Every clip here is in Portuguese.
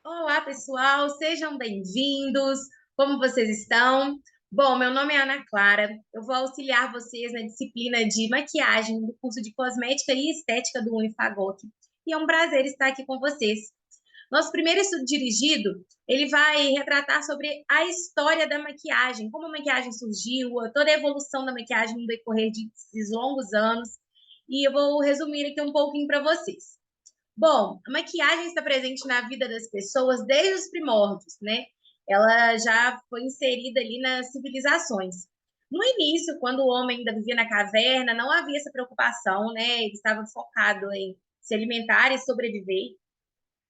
Olá, pessoal, sejam bem-vindos. Como vocês estão? Bom, meu nome é Ana Clara. Eu vou auxiliar vocês na disciplina de maquiagem do curso de Cosmética e Estética do Unifagoc. E é um prazer estar aqui com vocês. Nosso primeiro estudo dirigido, ele vai retratar sobre a história da maquiagem, como a maquiagem surgiu, toda a evolução da maquiagem no decorrer desses longos anos. E eu vou resumir aqui um pouquinho para vocês. Bom, a maquiagem está presente na vida das pessoas desde os primórdios, né? Ela já foi inserida ali nas civilizações. No início, quando o homem ainda vivia na caverna, não havia essa preocupação, né? Ele estava focado em se alimentar e sobreviver.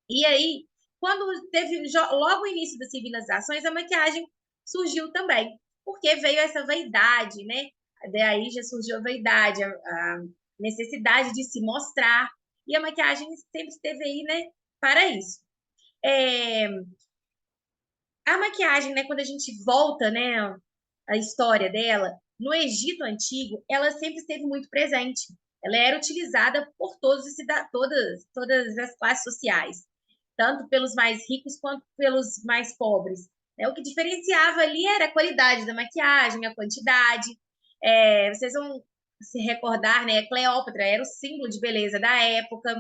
E aí, quando teve logo o início das civilizações, a maquiagem surgiu também, porque veio essa vaidade, né? Daí já surgiu a vaidade, a necessidade de se mostrar, e a maquiagem sempre esteve aí, né, para isso. É, a maquiagem, né, quando a gente volta, né, a história dela, no Egito Antigo, ela sempre esteve muito presente. Ela era utilizada por todas as classes sociais, tanto pelos mais ricos quanto pelos mais pobres. O que diferenciava ali era a qualidade da maquiagem, a quantidade. Vocês vão se recordar, né? Cleópatra era o símbolo de beleza da época.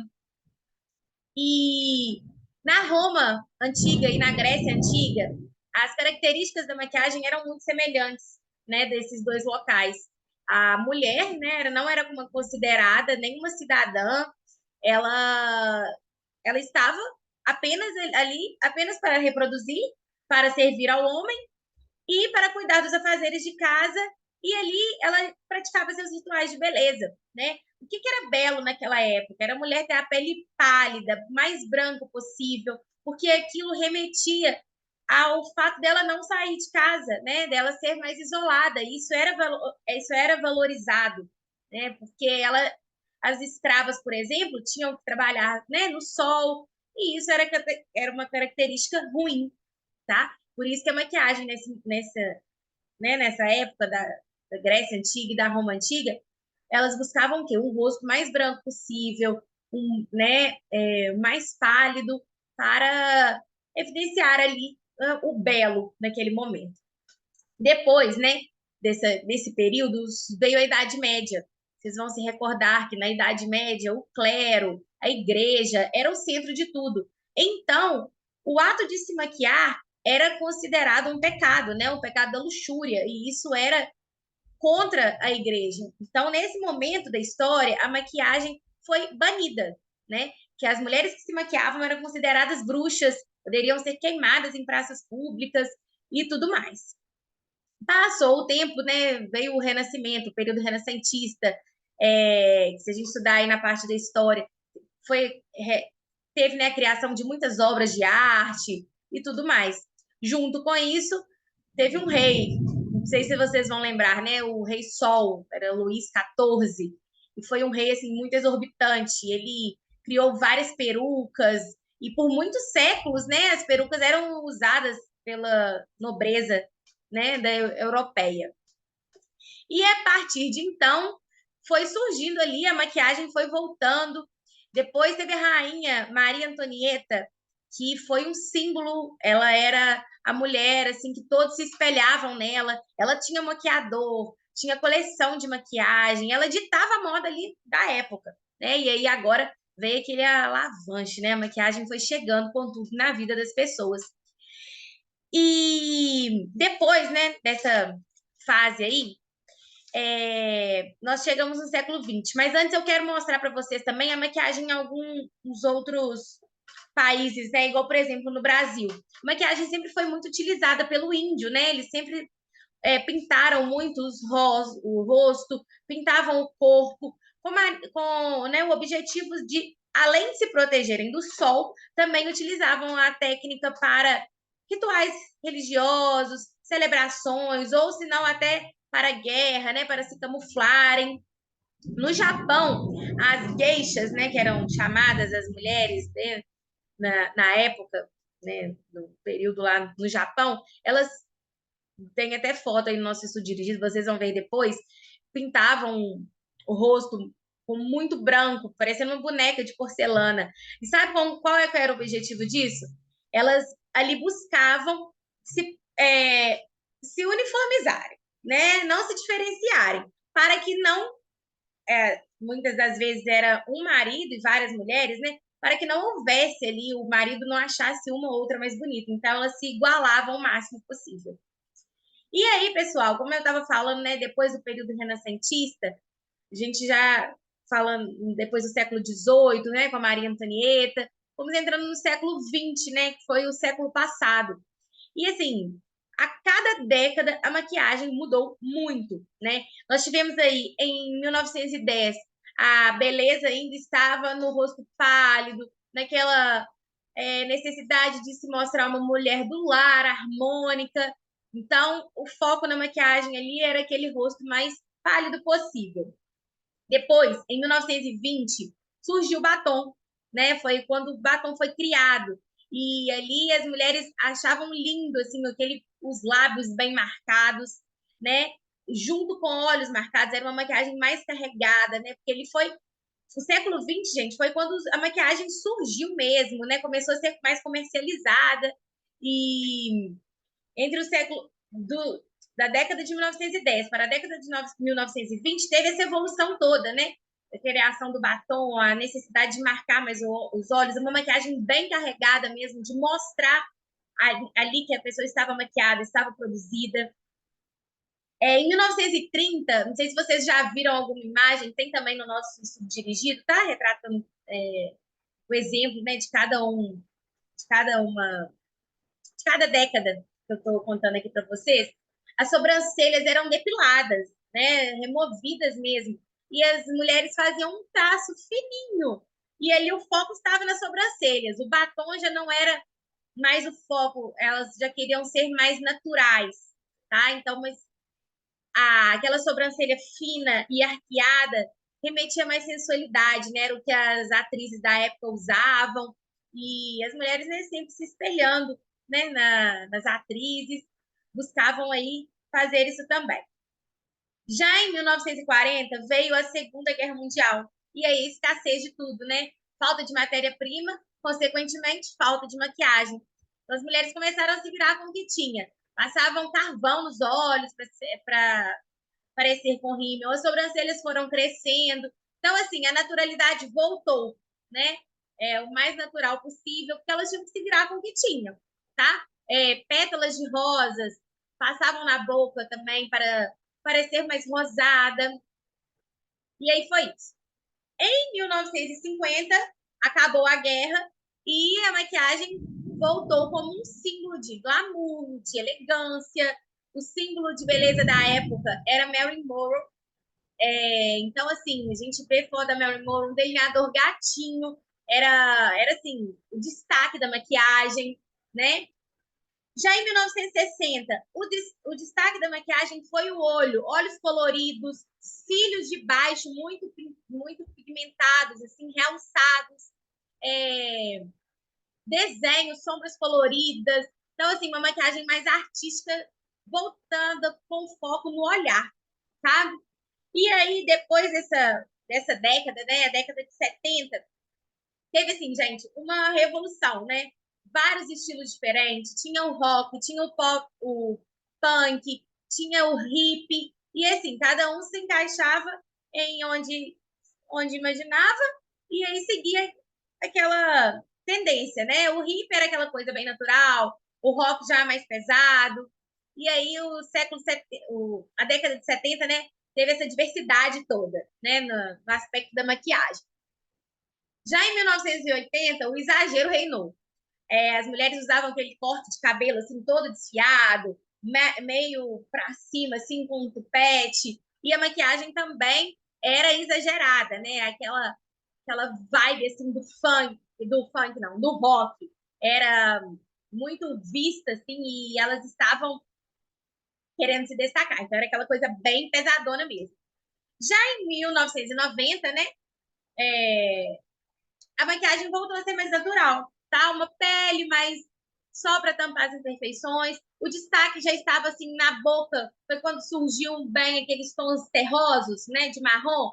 E na Roma antiga e na Grécia antiga, as características da maquiagem eram muito semelhantes, né, desses dois locais. A mulher, né, não era como considerada nenhuma cidadã, ela ela estava apenas ali, apenas para reproduzir, para servir ao homem e para cuidar dos afazeres de casa, e ali ela praticava seus rituais de beleza, né? O que era belo naquela época? Era a mulher ter a pele pálida, mais branca possível, porque aquilo remetia ao fato dela não sair de casa, né? Dela ser mais isolada. E isso era valorizado, né? Porque as escravas, por exemplo, tinham que trabalhar, né, no sol, e isso era uma característica ruim, tá? Por isso que a maquiagem nessa época da Grécia Antiga e da Roma Antiga, elas buscavam o quê? Um rosto mais branco possível, mais pálido, para evidenciar ali o belo naquele momento. Depois, né, desse período, veio a Idade Média. Vocês vão se recordar que na Idade Média, o clero, a igreja, era o centro de tudo. Então, o ato de se maquiar era considerado um pecado, né? Um pecado da luxúria, e isso era contra a igreja. Então, nesse momento da história, a maquiagem foi banida, né? Que as mulheres que se maquiavam eram consideradas bruxas, poderiam ser queimadas em praças públicas e tudo mais. Passou o tempo, né? Veio o Renascimento, o período renascentista, se a gente estudar aí na parte da história, foi, teve, né, a criação de muitas obras de arte e tudo mais. Junto com isso, teve um rei, não sei se vocês vão lembrar, né? O Rei Sol, era Luís XIV, e foi um rei assim muito exorbitante. Ele criou várias perucas e por muitos séculos, né, as perucas eram usadas pela nobreza, né, da europeia. E a partir de então foi surgindo ali, a maquiagem foi voltando. Depois teve a rainha Maria Antonieta, que foi um símbolo, ela era a mulher assim que todos se espelhavam nela. Ela tinha maquiador, tinha coleção de maquiagem, ela ditava a moda ali da época, né? E aí agora veio aquele alavanche, né? A maquiagem foi chegando com tudo na vida das pessoas. E depois, né, dessa fase aí, nós chegamos no século XX. Mas antes eu quero mostrar para vocês também a maquiagem em alguns outros países, né? Igual, por exemplo, no Brasil. A maquiagem sempre foi muito utilizada pelo índio, né? Eles sempre pintaram muito o rosto, pintavam o corpo, né, o objetivo de, além de se protegerem do sol, também utilizavam a técnica para rituais religiosos, celebrações, ou se não até para guerra, né, para se camuflarem. No Japão, as geishas, né, que eram chamadas as mulheres, né, na época, né, no período lá no Japão, elas tem até foto aí no nosso estudo dirigido, vocês vão ver depois, pintavam o rosto com muito branco, parecendo uma boneca de porcelana. E sabe qual era o objetivo disso? elas ali buscavam se uniformizarem, né? Não se diferenciarem, para que não, muitas das vezes era um marido e várias mulheres, né? Para que não houvesse ali, o marido não achasse uma ou outra mais bonita. Então, elas se igualavam o máximo possível. E aí, pessoal, como eu estava falando, né, depois do período renascentista, a gente já falando depois do século XVIII, né, com a Maria Antonieta, vamos entrando no século XX, né, que foi o século passado. E assim, a cada década a maquiagem mudou muito, né? Nós tivemos aí em 1910 a beleza ainda estava no rosto pálido, naquela necessidade de se mostrar uma mulher do lar, harmônica. Então, o foco na maquiagem ali era aquele rosto mais pálido possível. Depois, em 1920, surgiu o batom, né? Foi quando o batom foi criado. E ali as mulheres achavam lindo, assim, os lábios bem marcados, né? Junto com olhos marcados, era uma maquiagem mais carregada, né? Porque ele foi. O século XX, gente, foi quando a maquiagem surgiu mesmo, né? Começou a ser mais comercializada. E entre o século da década de 1910 para a década de 1920, teve essa evolução toda, né? A criação do batom, a necessidade de marcar mais os olhos, uma maquiagem bem carregada mesmo, de mostrar ali que a pessoa estava maquiada, estava produzida. Em 1930, não sei se vocês já viram alguma imagem, tem também no nosso estudo dirigido, tá? Retratando o exemplo, né, de cada uma de cada década que eu estou contando aqui para vocês, as sobrancelhas eram depiladas, né, removidas mesmo, e as mulheres faziam um traço fininho, e ali o foco estava nas sobrancelhas, o batom já não era mais o foco, elas já queriam ser mais naturais, tá? Então, mas aquela sobrancelha fina e arqueada remetia mais sensualidade, né? Era o que as atrizes da época usavam, e as mulheres, né, sempre se espelhando, né, nas atrizes, buscavam aí fazer isso também. Já em 1940 veio a Segunda Guerra Mundial, e aí escassez de tudo, né? Falta de matéria-prima, consequentemente, falta de maquiagem. Então, as mulheres começaram a se virar com o que tinha. Passavam carvão nos olhos para parecer com rímel, as sobrancelhas foram crescendo. Então, assim, a naturalidade voltou, né? O mais natural possível, porque elas tinham que se virar com o que tinham, tá? Pétalas de rosas passavam na boca também para parecer mais rosada. E aí foi isso. Em 1950, acabou a guerra e a maquiagem voltou como um símbolo de glamour, de elegância. O símbolo de beleza da época era Marilyn Monroe. Então, assim, a gente vê foto da Marilyn Monroe, um delineador gatinho, era assim, o destaque da maquiagem, né? Já em 1960, o destaque da maquiagem foi o olho, olhos coloridos, cílios de baixo muito pigmentados, assim, realçados, é, desenhos, sombras coloridas. Então, assim, uma maquiagem mais artística, voltando com foco no olhar, sabe? E aí, depois dessa década, né, a década de 70, teve, assim, gente, uma revolução, né? Vários estilos diferentes. Tinha o rock, tinha o pop, o punk, tinha o hip. E, assim, cada um se encaixava em onde imaginava e aí seguia aquela tendência, né? O hip era aquela coisa bem natural, o rock já mais pesado. E aí a década de 70, né, teve essa diversidade toda, né, no aspecto da maquiagem. Já em 1980, o exagero reinou. As mulheres usavam aquele corte de cabelo assim todo desfiado, meio para cima assim com um tupete, e a maquiagem também era exagerada, né? Aquela vibe assim do funk não, do rock. Era muito vista assim e elas estavam querendo se destacar. Então era aquela coisa bem pesadona mesmo. Já em 1990, né? É, a maquiagem voltou a ser mais natural, tá? Uma pele mais só para tampar as imperfeições. O destaque já estava assim na boca, foi quando surgiu bem aqueles tons terrosos, né, de marrom.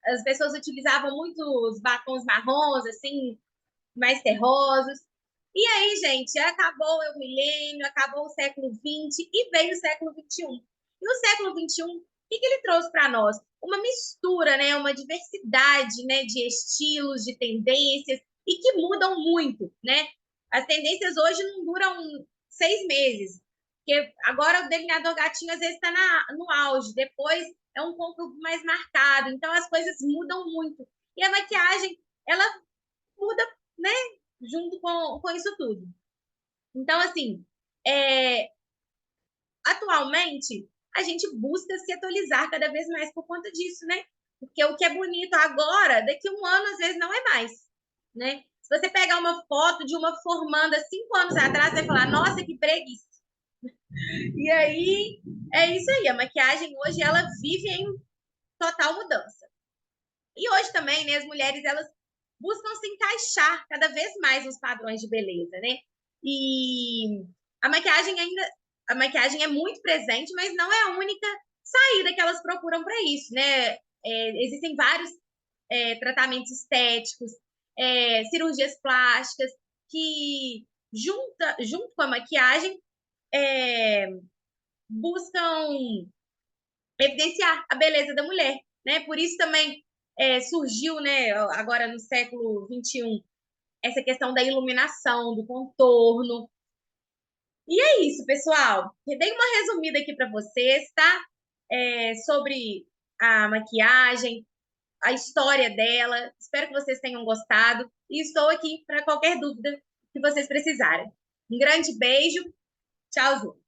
As pessoas utilizavam muito os batons marrons, assim, mais terrosos. E aí, gente, acabou o milênio, acabou o século XX e veio o século XXI. E o século XXI, o que que ele trouxe para nós? Uma mistura, né? Uma diversidade, né? De estilos, de tendências e que mudam muito, né? As tendências hoje não duram 6 meses, porque agora o delineador gatinho às vezes está no auge, depois é um pouco mais marcado, então as coisas mudam muito. E a maquiagem, ela muda, né? Junto com isso tudo. Então, assim, é, atualmente, a gente busca se atualizar cada vez mais por conta disso, né? Porque o que é bonito agora, daqui a um ano, às vezes, não é mais, né? Se você pegar uma foto de uma formanda 5 anos atrás, você vai falar, nossa, que preguiça. E aí, é isso aí. A maquiagem hoje, ela vive em total mudança. E hoje também, né, as mulheres, elas buscam se encaixar cada vez mais nos padrões de beleza, né? E a maquiagem ainda, a maquiagem é muito presente, mas não é a única saída que elas procuram para isso, né? Existem vários tratamentos estéticos, cirurgias plásticas que junto com a maquiagem é, buscam evidenciar a beleza da mulher, né? Por isso também surgiu, né, agora no século XXI, essa questão da iluminação, do contorno. E é isso, pessoal. Eu dei uma resumida aqui para vocês, tá? Sobre a maquiagem, a história dela. Espero que vocês tenham gostado. E estou aqui para qualquer dúvida que vocês precisarem. Um grande beijo. Tchau.